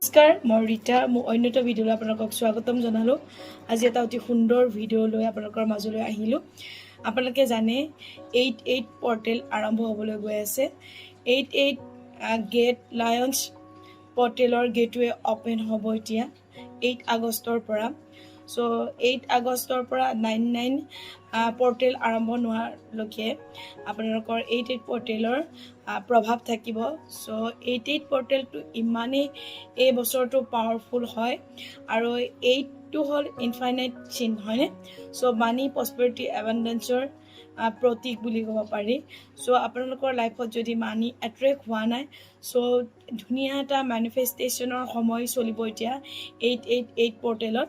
নমস্কাৰ মই ৰীতা মোৰ অন্যটো ভিডিঅ'লৈ আপোনালোকক স্বাগতম জনালোঁ। আজি এটা অতি সুন্দৰ ভিডিঅ' লৈ আপোনালোকৰ মাজলৈ আহিলোঁ। আপোনালোকে জানে 88 পৰ্টেল আৰম্ভ হ'বলৈ গৈ আছে। 88 গেট লায়ন্স পৰ্টেলৰ গেটৱে অপেন হ'ব এতিয়া 8 আগষ্টৰ পৰা। চ' 8 আগষ্টৰ পৰা 99 পৰ্টেল আৰম্ভ নোহোৱালৈকে আপোনালোকৰ 88 পৰ্টেলৰ প্ৰভাৱ থাকিব। চ' 88 পৰ্টেলটো ইমানেই এই বছৰটো পাৱাৰফুল হয় আৰু 8টো হ'ল ইনফাইনাইট চিন হয়নে। চ' মানি প্ৰস্পেৰিটি এবাণ্ডেঞ্চৰ প্ৰতীক বুলি ক'ব পাৰি। চ' আপোনালোকৰ লাইফত যদি মানি এট্ৰেক্ট হোৱা নাই, চ' ধুনীয়া এটা মেনিফেষ্টেশ্যনৰ সময় চলিব এতিয়া 888 পৰ্টেলত।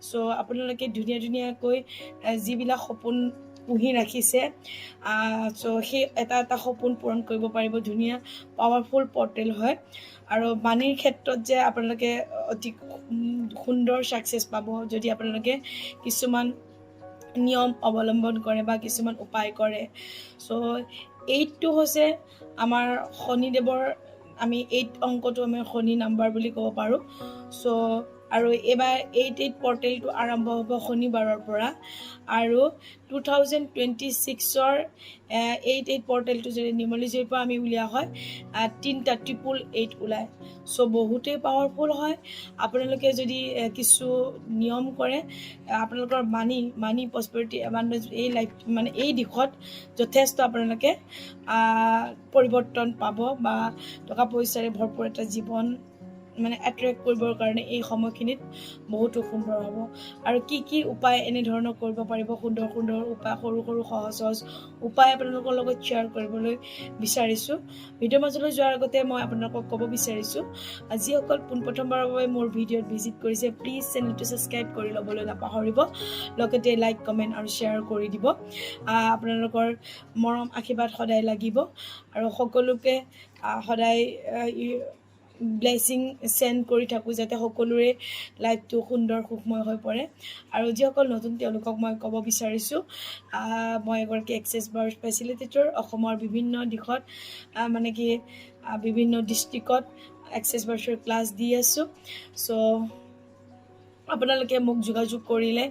চ' আপোনালোকে ধুনীয়াকৈ যিবিলাক সপোন পুহি ৰাখিছে, চ' সেই এটা সপোন পূৰণ কৰিব পাৰিব। ধুনীয়া পাৱাৰফুল পৰ্টেল হয় আৰু মানিৰ ক্ষেত্ৰত যে আপোনালোকে অতি সুন্দৰ ছাকচেছ পাব যদি আপোনালোকে কিছুমান নিয়ম অৱলম্বন কৰে বা কিছুমান উপায় কৰে। চ' 8টো হৈছে আমাৰ শনিদেৱৰ, আমি 8 অংকটো আমি শনি নাম্বাৰ বুলি ক'ব পাৰোঁ। চ' আৰু এইবাৰ 88 পৰ্টেলটো আৰম্ভ হ'ব শনিবাৰৰ পৰা আৰু 2026ৰ 88 পৰ্টেলটো যদি নিউমাৰলজিৰ পৰা আমি উলিওৱা হয় 3টা 888 ওলায়। চ' বহুতেই পাৱাৰফুল হয়। আপোনালোকে যদি কিছু নিয়ম কৰে, আপোনালোকৰ মানি প্ৰস্পেৰিটি এবাণ্ডেঞ্চ এই লাইফ মানে এই দিশত যথেষ্ট আপোনালোকে পৰিৱৰ্তন পাব বা টকা পইচাৰে ভৰপূৰ এটা জীৱন মানে এট্ৰেক্ট কৰিবৰ কাৰণে এই সময়খিনিত বহুতো সুন্দৰ হ'ব। আৰু কি উপায় এনেধৰণৰ কৰিব পাৰিব, সুন্দৰ উপায়, সৰু সহজ উপায় আপোনালোকৰ লগত শ্বেয়াৰ কৰিবলৈ বিচাৰিছোঁ। ভিডিঅ'ৰ মাজলৈ যোৱাৰ আগতে মই আপোনালোকক ক'ব বিচাৰিছোঁ, যিসকল পোনপ্ৰথমবাৰৰ বাবে মোৰ ভিডিঅ'ত ভিজিট কৰিছে প্লিজ চেনেলটো ছাবস্ক্ৰাইব কৰি ল'বলৈ নাপাহৰিব। লগতে লাইক কমেণ্ট আৰু শ্বেয়াৰ কৰি দিব। আপোনালোকৰ মৰম আশীৰ্বাদ সদায় লাগিব আৰু সকলোকে সদায় ব্লেছিং চেণ্ড কৰি থাকোঁ যাতে সকলোৰে লাইফটো সুন্দৰ সুখময় হৈ পৰে। আৰু যিসকল নতুন তেওঁলোকক মই ক'ব বিচাৰিছোঁ, মই এগৰাকী এক্সেছ বাৰ ফেচিলিটেটৰ। অসমৰ বিভিন্ন দিশত মানে কি বিভিন্ন ডিষ্ট্ৰিক্টত এক্সেছ বাৰ্ছৰ ক্লাছ দি আছোঁ। চ' আপোনালোকে মোক যোগাযোগ কৰিলে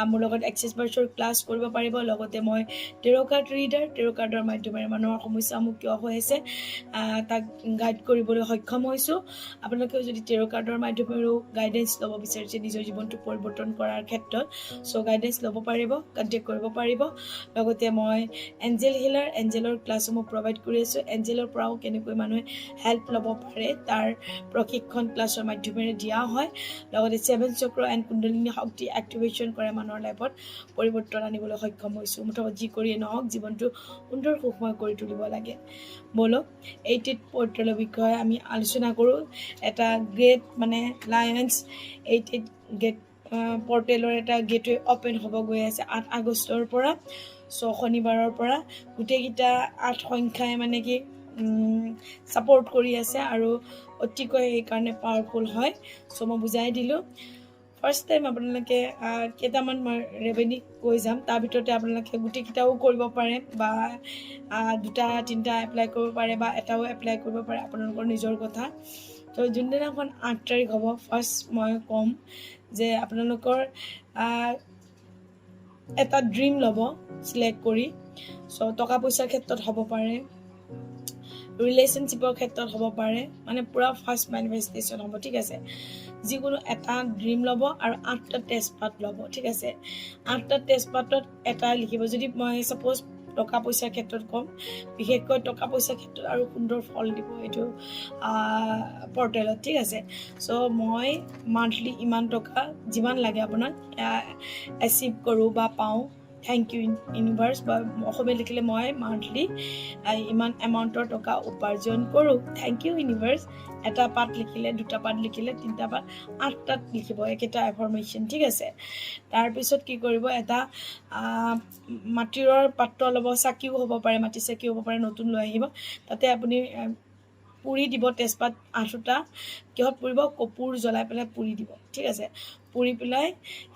মোৰ লগত এক্সেছ বাৰ্ছৰ ক্লাছ কৰিব পাৰিব। লগতে মই টেৰ' কাৰ্ড ৰিডাৰ, টেৰ' কাৰ্ডৰ মাধ্যমেৰে মানুহৰ সমস্যাসমূহ কিয় হৈ আছে তাক গাইড কৰিবলৈ সক্ষম হৈছোঁ। আপোনালোকেও যদি টেৰ' কাৰ্ডৰ মাধ্যমেৰেও গাইডেঞ্চ ল'ব বিচাৰিছে নিজৰ জীৱনটো পৰিৱৰ্তন কৰাৰ ক্ষেত্ৰত, চ' গাইডেঞ্চ ল'ব পাৰিব, কণ্টেক্ট কৰিব পাৰিব। লগতে মই এঞ্জেল হিলাৰ, এঞ্জেলৰ ক্লাছসমূহ প্ৰভাইড কৰি আছোঁ। এঞ্জেলৰ পৰাও কেনেকৈ মানুহে হেল্প ল'ব পাৰে তাৰ প্ৰশিক্ষণ ক্লাছৰ মাধ্যমেৰে দিয়া হয়। লগতে 7 চক্ৰ এণ্ড কুণ্ডলিনী শক্তি এক্টিভেশ্যন কৰে মানুহৰ লাইফত পৰিৱৰ্তন আনিবলৈ সক্ষম হৈছোঁ। মুঠতে যি কৰিয়ে নহওক জীৱনটো সুন্দৰ সুখময় কৰি তুলিব লাগে। ব'লক 88 পৰ্টেলৰ বিষয়ে আমি আলোচনা কৰোঁ। এটা গ্ৰেট মানে লায়ন্স 88 গেট পৰ্টেলৰ এটা গেটৱে অপেন হ'ব গৈ আছে 8 আগষ্টৰ পৰা। চ' শনিবাৰৰ পৰা গোটেইকেইটা 8 সংখ্যাই মানে কি ছাপৰ্ট কৰি আছে আৰু অতিকৈ সেইকাৰণে পাৱাৰফুল হয়। চ' মই বুজাই দিলোঁ। ফাৰ্ষ্ট টাইম আপোনালোকে কেইটামান মই ৰেমেডি কৈ যাম, তাৰ ভিতৰতে আপোনালোকে গোটেইকেইটাও কৰিব পাৰে বা 2টা 3টা এপ্লাই কৰিব পাৰে বা এটাও এপ্লাই কৰিব পাৰে, আপোনালোকৰ নিজৰ কথা। তো যোনদিনাখন 8 তাৰিখ হ'ব, ফাৰ্ষ্ট মই ক'ম যে আপোনালোকৰ এটা ড্ৰিম ল'ব চিলেক্ট কৰি। চ' টকা পইচাৰ ক্ষেত্ৰত হ'ব পাৰে, ৰিলেশ্যনশ্বিপৰ ক্ষেত্ৰত হ'ব পাৰে, মানে পূৰা ফাৰ্ষ্ট মেনিফেষ্টেশ্যন হ'ব, ঠিক আছে। যিকোনো এটা ড্ৰিম ল'ব আৰু 8টা তেজপাত ল'ব, ঠিক আছে। 8টা তেজপাতত এটা লিখিব। যদি মই ছাপ'জ টকা পইচাৰ ক্ষেত্ৰত ক'ম, বিশেষকৈ টকা পইচাৰ ক্ষেত্ৰত আৰু সুন্দৰ ফল দিব এইটো পৰ্টেলত, ঠিক আছে। চ' মই মান্থলি ইমান টকা যিমান লাগে আপোনাক এচিভ কৰোঁ বা পাওঁ, থেংক ইউ ইউনিভাৰ্ছ, বা অসমীয়া লিখিলে মই মান্থলি ইমান এমাউণ্টৰ টকা উপাৰ্জন কৰোঁ, থেংক ইউ ইউনিভাৰ্ছ। এটা পাত লিখিলে, 2টা পাত লিখিলে, 3টা পাত, 8টাত লিখিব একেটা এফাৰ্মেশ্যন, ঠিক আছে। তাৰপিছত কি কৰিব, এটা মাটিৰ পাত্ৰ ল'ব, চাকিও হ'ব পাৰে, মাটি চাকিও হ'ব পাৰে, নতুন লৈ আহিব। তাতে আপুনি পুৰি দিব তেজপাত 8টা। কিহত পুৰিব? কপোৰ জ্বলাই পেলাই পুৰি দিব, ঠিক আছে। পুৰি পেলাই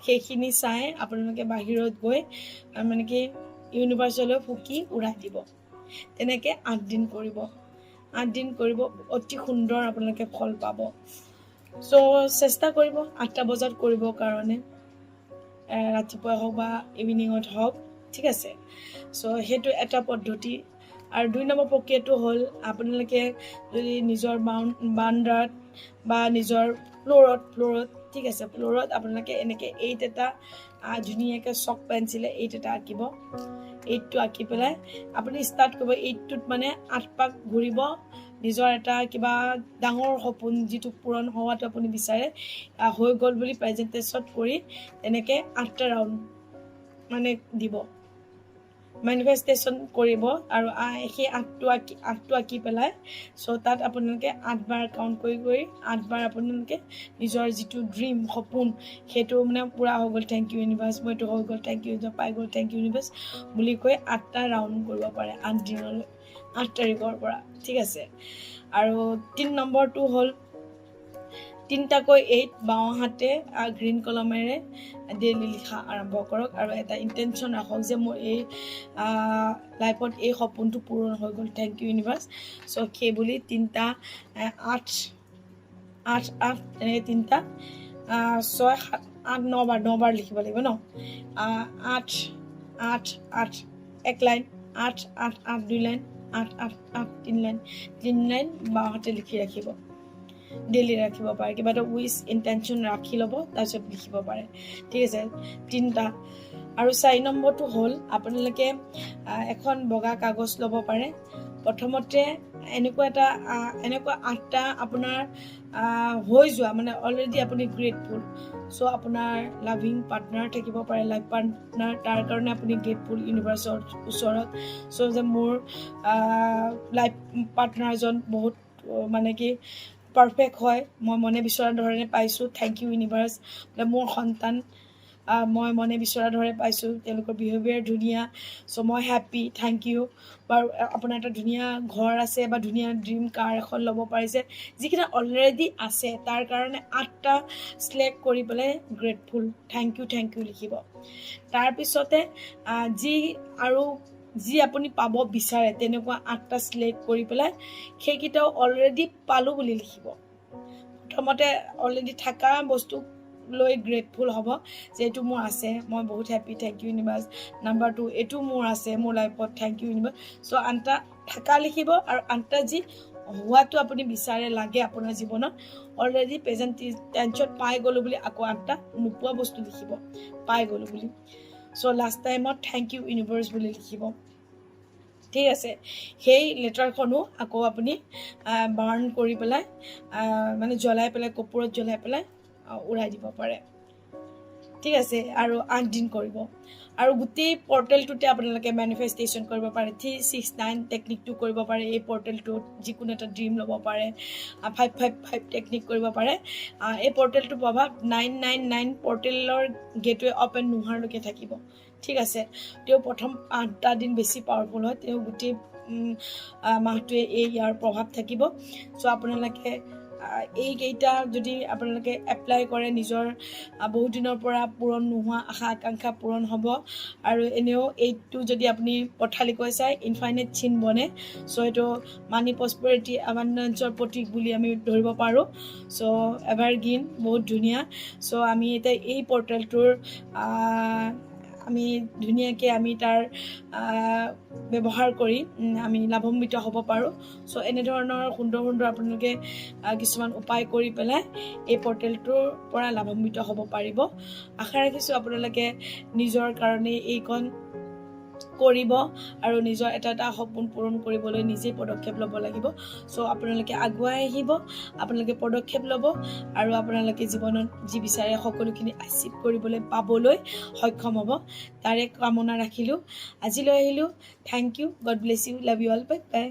সেইখিনি চাই আপোনালোকে বাহিৰত গৈ মানে কি ইউনিভাৰ্ছলৈ ফুকি উৰাই দিব। তেনেকৈ 8 দিন কৰিব। 8 দিন কৰিব, অতি সুন্দৰ আপোনালোকে ফল পাব। চ' চেষ্টা কৰিব 8টা বজাত কৰিবৰ কাৰণে, ৰাতিপুৱা হওক বা ইভিনিঙত হওক, ঠিক আছে। চ' সেইটো এটা পদ্ধতি। আৰু 2 নম্বৰ প্ৰক্ৰিয়াটো হ'ল আপোনালোকে যদি নিজৰ বাৰান্দাত বা নিজৰ ফ্ল'ৰত, ঠিক আছে, ফ্ল'ৰত আপোনালোকে এনেকৈ 8 এটা ধুনীয়াকৈ চক পেঞ্চিলে 8 এটা আঁকিব। 8টো আঁকি পেলাই আপুনি ষ্টাৰ্ট কৰিব। 8টোত মানে 8 পাক ঘূৰিব, নিজৰ এটা কিবা ডাঙৰ সপোন যিটো পূৰণ হোৱাটো আপুনি বিচাৰে হৈ গ'ল বুলি প্ৰেজেণ্টেশ্যন কৰি এনেকৈ 8টা ৰাউণ্ড মানে দিব, মেনিফেষ্টেশ্যন কৰিব। আৰু সেই 8টো আঁকি পেলাই চ' তাত আপোনালোকে 8 বাৰ কাউণ্ট কৰি 8 বাৰ আপোনালোকে নিজৰ যিটো ড্ৰিম সপোন সেইটো মানে পূৰা হৈ গ'ল, থেংক ইউ ইউনিভাৰ্ছ, মই এইটো হৈ গ'ল, থেংক ইউ, পাই গ'ল, থেংক ইউ ইউনিভাৰ্ছ বুলি কৈ 8টা ৰাউণ্ড কৰিব পাৰে 8 দিনলৈ, 8 তাৰিখৰ পৰা, ঠিক আছে। আৰু 3 নম্বৰটো হ'ল 3টাকৈ 8 বাওঁ হাতে গ্ৰীণ কলমেৰে ডেইলি লিখা আৰম্ভ কৰক আৰু এটা ইণ্টেনশ্যন ৰাখক যে মোৰ এই লাইফত এই সপোনটো পূৰণ হৈ গ'ল, থেংক ইউ ইউনিভাৰ্ছ। চ' সেই বুলি 3টা 8 এনেকৈ 3টা 6 7 8 9 বাৰ লিখিব লাগিব ন। 8 8 8 1 লাইন, 8 8 8 2 লাইন, 8 8 8 3 লাইন, 3 লাইন বাওঁ হাতে লিখি ৰাখিব, ডেইলি ৰাখিব পাৰে, কিবা এটা উইচ ইণ্টেনশ্যন ৰাখি ল'ব, তাৰপিছত লিখিব পাৰে, ঠিক আছে। 3টা। আৰু 4 নম্বৰটো হ'ল আপোনালোকে এখন বগা কাগজ ল'ব পাৰে। প্ৰথমতে এনেকুৱা 8টা আপোনাৰ হৈ যোৱা মানে অলৰেডি আপুনি গ্ৰেটফুল, চ' আপোনাৰ লাভিং পাৰ্টনাৰ থাকিব পাৰে, লাইফ পাৰ্টনাৰ, তাৰ কাৰণে আপুনি গ্ৰেটফুল ইউনিভাৰ্ছৰ ওচৰত। চ' যে মোৰ লাইফ পাৰ্টনাৰজন বহুত মানে কি পাৰফেক্ট হয়, মই মনে বিচৰা ধৰণে পাইছোঁ, থেংক ইউ ইউনিভাৰ্ছ। মোৰ সন্তান মই মনে বিচৰা ধৰণে পাইছোঁ, তেওঁলোকৰ বিহেভিয়াৰ ধুনীয়া, চ' মই হেপ্পী, থেংক ইউ। বাৰু আপোনাৰ এটা ধুনীয়া ঘৰ আছে বা ধুনীয়া ড্ৰিম কাৰ এখন ল'ব পাৰিছে, যিকেইটা অলৰেডি আছে তাৰ কাৰণে 8টা চিলেক্ট কৰি পেলাই গ্ৰেটফুল, থেংক ইউ লিখিব। তাৰপিছতে যি আপুনি পাব বিচাৰে তেনেকুৱা 8টা চিলেক্ট কৰি পেলাই সেইকেইটাও অলৰেডি পালোঁ বুলি লিখিব। প্ৰথমতে অলৰেডি থকা বস্তু লৈ গ্ৰেটফুল হ'ব যে এইটো মোৰ আছে, মই বহুত happy, thank you universe. Number 2 এইটো মোৰ আছে মোৰ লাইফত, থেংক ইউ ইউনিভাৰ্ছ। চ' 8টা থকা লিখিব আৰু 8টা যি হোৱাটো আপুনি বিচাৰে লাগে আপোনাৰ জীৱনত, অলৰেডি প্ৰেজেণ্ট টেন্সত পাই গ'লোঁ বুলি আকৌ 8টা নোপোৱা বস্তু লিখিব, পাই গ'লোঁ বুলি। চ' লাষ্ট টাইমত থেংক ইউ ইউনিভাৰ্ছ বুলি লিখিব, ঠিক আছে। সেই লেটাৰখনো আকৌ আপুনি বাৰ্ণ কৰি পেলাই মানে জ্বলাই পেলাই, কৰ্পূৰত জ্বলাই পেলাই উৰাই দিব পাৰে, ঠিক আছে। আৰু 8 দিন কৰিব আৰু গোটেই পৰ্টেলটোতে আপোনালোকে মেনিফেষ্টেশ্যন কৰিব পাৰে। 369 টেকনিকটো কৰিব পাৰে এই পৰ্টেলটোত, যিকোনো এটা ড্ৰিম ল'ব পাৰে। 555 টেকনিক কৰিব পাৰে। এই পৰ্টেলটো প্ৰভাৱ 999 পৰ্টেলৰ গেটৱে অপেন নোহোৱালৈকে থাকিব, ঠিক আছে। তেওঁ প্ৰথম 8টা দিন বেছি পাৱাৰফুল হয়, তেওঁ গোটেই মাহটোৱে ইয়াৰ প্ৰভাৱ থাকিব। চ' আপোনালোকে এইকেইটা যদি আপোনালোকে এপ্লাই কৰে, নিজৰ বহুত দিনৰ পৰা পূৰণ নোহোৱা আশা আকাংক্ষা পূৰণ হ'ব। আৰু এনেও 8টো যদি আপুনি পথালিকৈ চাই ইনফাইনাইট চিন বনে, চ' এইটো মানি প্ৰস্পেৰিটি এবাণ্ডেন্সৰ প্ৰতীক বুলি আমি ধৰিব পাৰোঁ। চ' এভাৰগ্ৰীণ, বহুত ধুনীয়া। চ' আমি এতিয়া এই পৰ্টেলটোৰ আমি ধুনীয়াকৈ আমি তাৰ ব্যৱহাৰ কৰি আমি লাভান্বিত হ'ব পাৰোঁ। চ' এনেধৰণৰ সুন্দৰ আপোনালোকে কিছুমান উপায় কৰি পেলাই এই পৰ্টেলটোৰ পৰা লাভান্বিত হ'ব পাৰিব। আশা ৰাখিছোঁ আপোনালোকে নিজৰ কাৰণে এইখন কৰিব আৰু নিজৰ এটা সপোন পূৰণ কৰিবলৈ নিজেই পদক্ষেপ ল'ব লাগিব। চ' আপোনালোকে আগুৱাই আহিব, আপোনালোকে পদক্ষেপ ল'ব আৰু আপোনালোকে জীৱনত যি বিচাৰে সকলোখিনি এচিভ কৰিবলৈ পাবলৈ সক্ষম হ'ব, তাৰে কামনা ৰাখিলোঁ। আজিলৈ আহিলোঁ, thank you, god bless you, love you all, bye by.